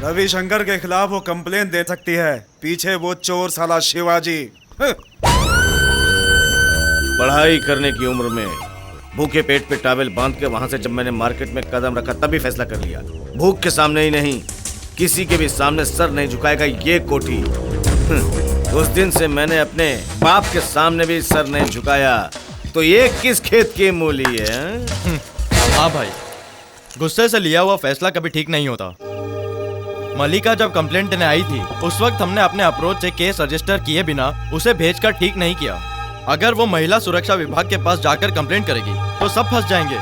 रविशंकर के खिलाफ वो कंप्लेन दे सकती है। पीछे वो चोर साला शिवाजी। पढ़ाई करने की उम्र में भूखे पेट पे टॉवेल बांध के वहां से जब मैंने मार्केट में कदम रखा तभी फैसला कर लिया, भूख के सामने ही नहीं किसी के भी सामने सर नहीं झुकाएगा ये कोठी। उस दिन से मैंने अपने बाप के सामने भी सर नहीं झुकाया। तो ये किस खेत की मूली है? हाँ भाई, गुस्से से लिया हुआ फैसला कभी ठीक नहीं होता। मलिका जब कंप्लेंट देने आई थी उस वक्त हमने अपने अप्रोच से केस रजिस्टर किए बिना उसे भेजकर ठीक नहीं किया। अगर वो महिला सुरक्षा विभाग के पास जाकर कंप्लेंट करेगी तो सब फंस जाएंगे।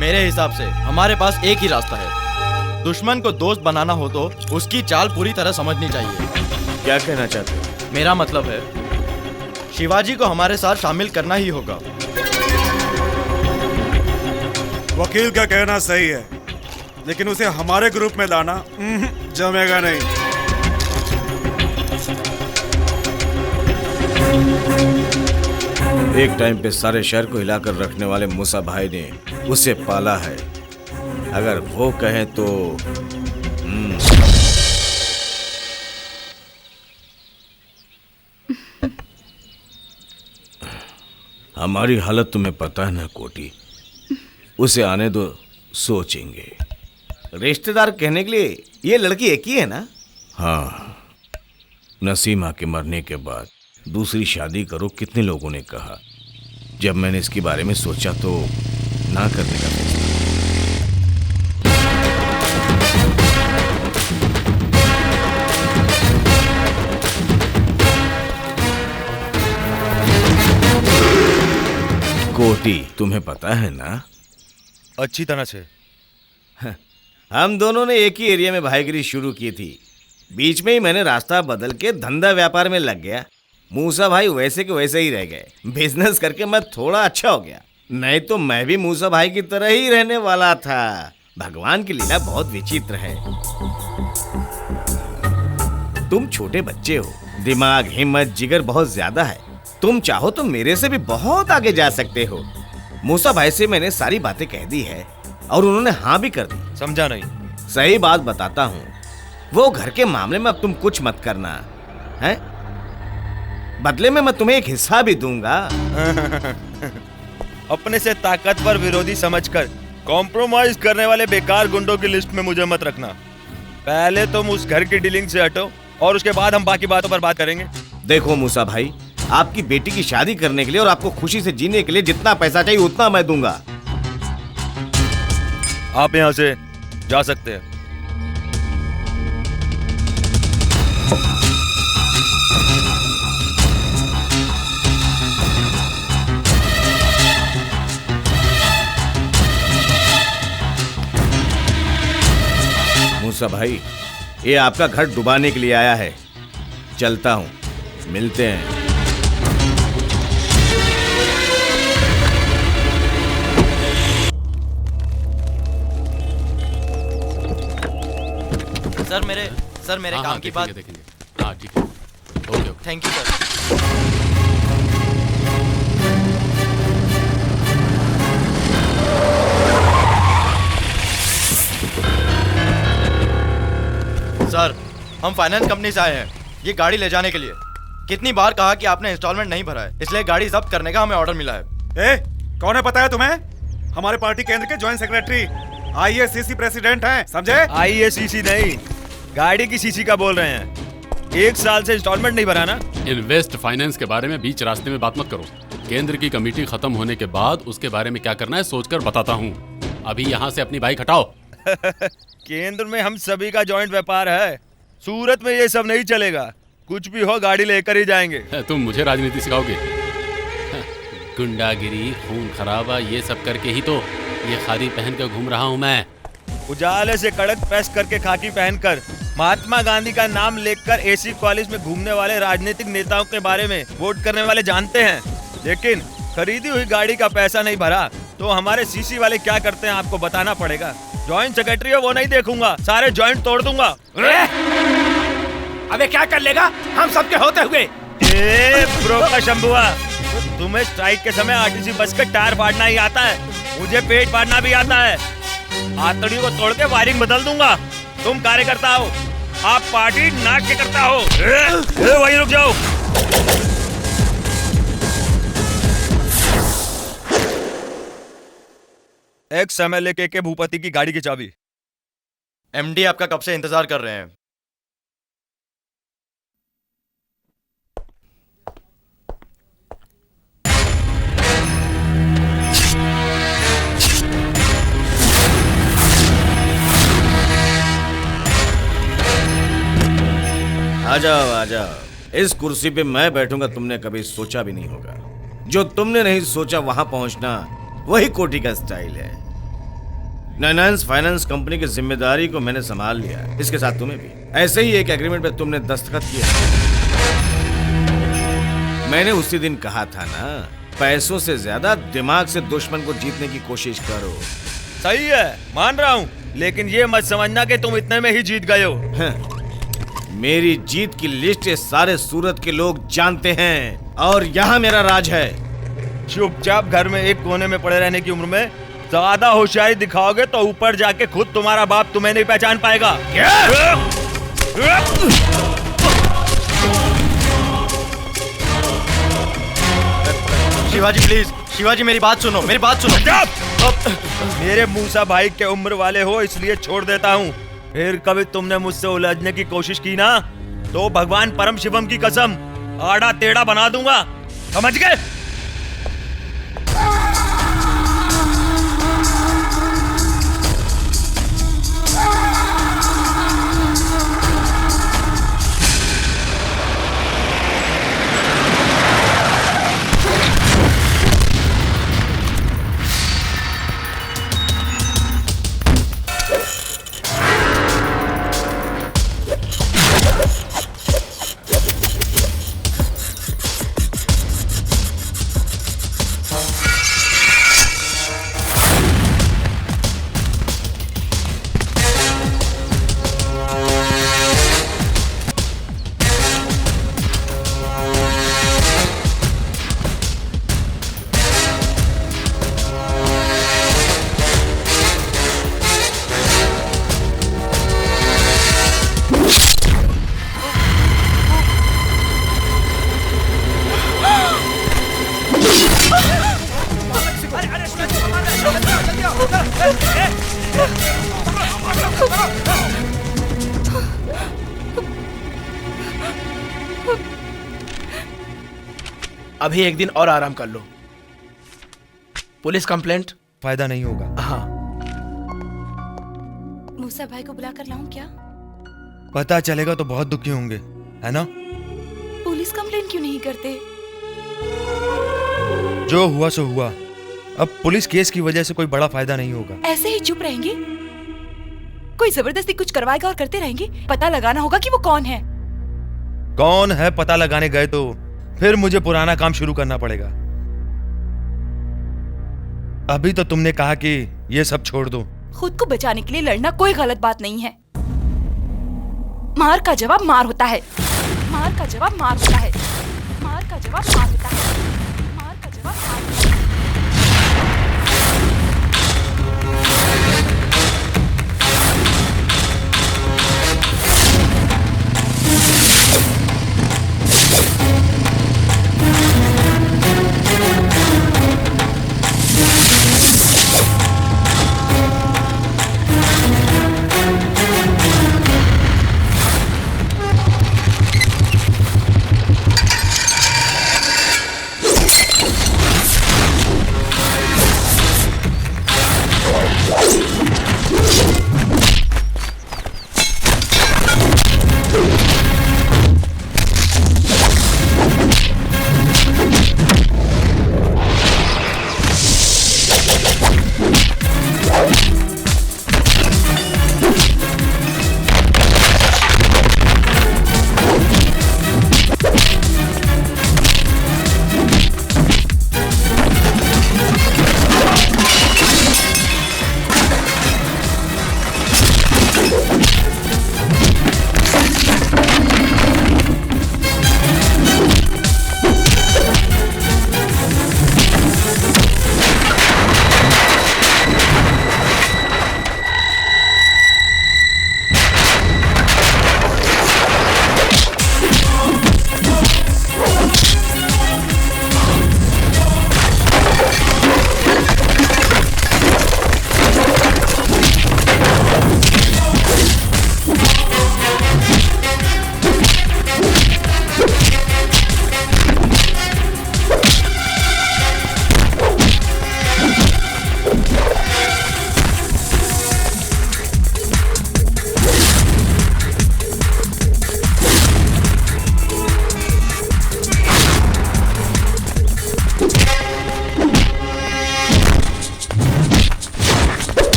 मेरे हिसाब से हमारे पास एक ही रास्ता है, दुश्मन को दोस्त बनाना हो तो उसकी चाल पूरी तरह समझनी चाहिए। क्या कहना चाहते हो? मेरा मतलब है शिवाजी को हमारे साथ शामिल करना ही होगा। वकील का कहना सही है, लेकिन उसे हमारे ग्रुप में लाना जमेगा नहीं। एक टाइम पे सारे शहर को हिलाकर रखने वाले मूसा भाई ने उसे पाला है। अगर वो कहें तो हमारी हालत तुम्हें पता है ना कोटी। उसे आने दो, सोचेंगे। रिश्तेदार कहने के लिए ये लड़की एक ही है ना? हाँ, नसीमा के मरने के बाद दूसरी शादी करो कितने लोगों ने कहा। जब मैंने इसके बारे में सोचा तो ना करने का फैसला। कोटी, तुम्हें पता है ना? अच्छी तरह से। हम दोनों ने एक ही एरिया में भाईगिरी शुरू की थी। बीच में ही मैंने रास्ता बदल के धंधा व्यापार में लग गया। मूसा भाई वैसे के वैसे ही रह गए। बिजनेस करके मैं थोड़ा अच्छा हो गया, नहीं तो मैं भी मूसा भाई की तरह ही रहने वाला था। भगवान की लीला बहुत विचित्र है। तुम छोटे बच्चे हो, दिमाग, हिम्मत, जिगर बहुत ज्यादा है। तुम चाहो तो मेरे से भी बहुत आगे जा सकते हो। मूसा भाई से मैंने सारी बातें कह दी है और उन्होंने हाँ भी कर दी। समझा नहीं? सही बात बताता हूँ, वो घर के मामले में अब तुम कुछ मत करना है। बदले में मैं तुम्हें एक हिस्सा भी दूंगा। अपने से ताकतवर विरोधी समझकर कॉम्प्रोमाइज करने वाले बेकार गुंडों की लिस्ट में मुझे मत रखना। पहले तुम उस घर की डीलिंग से हटो और उसके बाद हम बाकी बातों पर बात करेंगे। देखो मूसा भाई, आपकी बेटी की शादी करने के लिए और आपको खुशी से जीने के लिए जितना पैसा चाहिए उतना मैं दूंगा। आप यहाँ से जा सकते हैं। मूसा भाई, ये आपका घर डुबाने के लिए आया है। चलता हूँ, मिलते हैं। सर मेरे काम की बात देखेंगे। हाँ ठीक है, okay. Thank you sir. Sir, हम फाइनेंस कंपनी से आए हैं ये गाड़ी ले जाने के लिए। कितनी बार कहा कि आपने इंस्टॉलमेंट नहीं भरा है, इसलिए गाड़ी जब्त करने का हमें ऑर्डर मिला है। कौन है पता है तुम्हें? हमारे पार्टी केंद्र के ज्वाइंट सेक्रेटरी, आईएसीसी प्रेसिडेंट हैं, समझे? आईएसीसी नहीं, गाड़ी की सीसी का बोल रहे हैं। 1 साल से इंस्टॉलमेंट नहीं भरा ना। इन्वेस्ट फाइनेंस के बारे में बीच रास्ते में बात मत करो। केंद्र की कमेटी खत्म होने के बाद उसके बारे में क्या करना है सोचकर बताता हूँ। अभी यहाँ से अपनी बाइक हटाओ। केंद्र में हम सभी का जॉइंट व्यापार है, सूरत में ये सब नहीं चलेगा। कुछ भी हो गाड़ी लेकर ही जाएंगे। तुम मुझे राजनीति सिखाओगे? गुंडागिरी, खून खराबा, ये सब करके ही तो ये खादी पहन कर घूम रहा हूँ मैं। उजाले से कड़क प्रेस करके खाकी पहनकर महात्मा गांधी का नाम लेकर एसी कॉलेज में घूमने वाले राजनीतिक नेताओं के बारे में वोट करने वाले जानते हैं, लेकिन खरीदी हुई गाड़ी का पैसा नहीं भरा तो हमारे सीसी वाले क्या करते हैं आपको बताना पड़ेगा। जॉइंट सेक्रेटरी है वो नहीं देखूंगा, सारे जॉइंट तोड़ दूंगा। अबे क्या कर लेगा हम सबके होते हुए? ब्रोकर शंभुआ, तुम्हें स्ट्राइक के समय आरटीसी बस के टायर फाड़ना ही आता है, मुझे पेट फाड़ना भी आता है। आतड़ियों को तोड़ के वायरिंग बदल दूंगा। तुम कार्यकर्ता हो, आप पार्टी नाट्य करता हो। वहीं रुक जाओ। एक्स एमएलए के भूपति की गाड़ी की चाबी। एमडी आपका कब से इंतजार कर रहे हैं। आ जाओ आ जाओ, इस कुर्सी पे मैं बैठूंगा तुमने कभी सोचा भी नहीं होगा। जो तुमने नहीं सोचा वहां पहुंचना वही कोटी का स्टाइल है। नाइनांस फाइनेंस कंपनी की जिम्मेदारी को मैंने संभाल लिया, इसके साथ तुम्हें भी। ऐसे ही एक एग्रीमेंट पे तुमने दस्तखत किया। मैंने उसी दिन कहा था ना, पैसों से ज्यादा दिमाग से दुश्मन को जीतने की कोशिश करो। सही है, मान रहा हूँ, लेकिन ये मत समझना कि तुम इतने में ही जीत गए हो। मेरी जीत की लिस्ट ये सारे सूरत के लोग जानते हैं और यहाँ मेरा राज है। चुपचाप घर में एक कोने में पड़े रहने की उम्र में ज्यादा होशियारी दिखाओगे तो ऊपर जाके खुद तुम्हारा बाप तुम्हें नहीं पहचान पाएगा। शिवाजी प्लीज, शिवाजी मेरी बात सुनो, मेरी बात सुनो। मेरे मूसा भाई के उम्र वाले हो इसलिए छोड़ देता हूँ। फिर कभी तुमने मुझसे उलझने की कोशिश की ना तो भगवान परम शिवम की कसम आड़ा टेढ़ा बना दूंगा, समझ गए? अभी एक दिन और आराम कर लो। पुलिस कंप्लेंट फायदा नहीं होगा। हाँ, मूसा भाई को बुला कर लाऊं क्या? पता चलेगा तो बहुत दुखी होंगे, है ना? पुलिस कंप्लेंट क्यों नहीं करते? जो हुआ सो हुआ। अब पुलिस केस की वजह से कोई बड़ा फायदा नहीं होगा। ऐसे ही चुप रहेंगे? कोई जबरदस्ती कुछ करवाएगा और करते रहेंगे? पता लगाना होगा कि वो कौन है। कौन है पता लगाने गए तो फिर मुझे पुराना काम शुरू करना पड़ेगा। अभी तो तुमने कहा कि ये सब छोड़ दो। खुद को बचाने के लिए लड़ना कोई गलत बात नहीं है। मार का जवाब मार होता है। मार का जवाब मार होता है। मार का जवाब मार होता है। मार का जवाब मार होता है।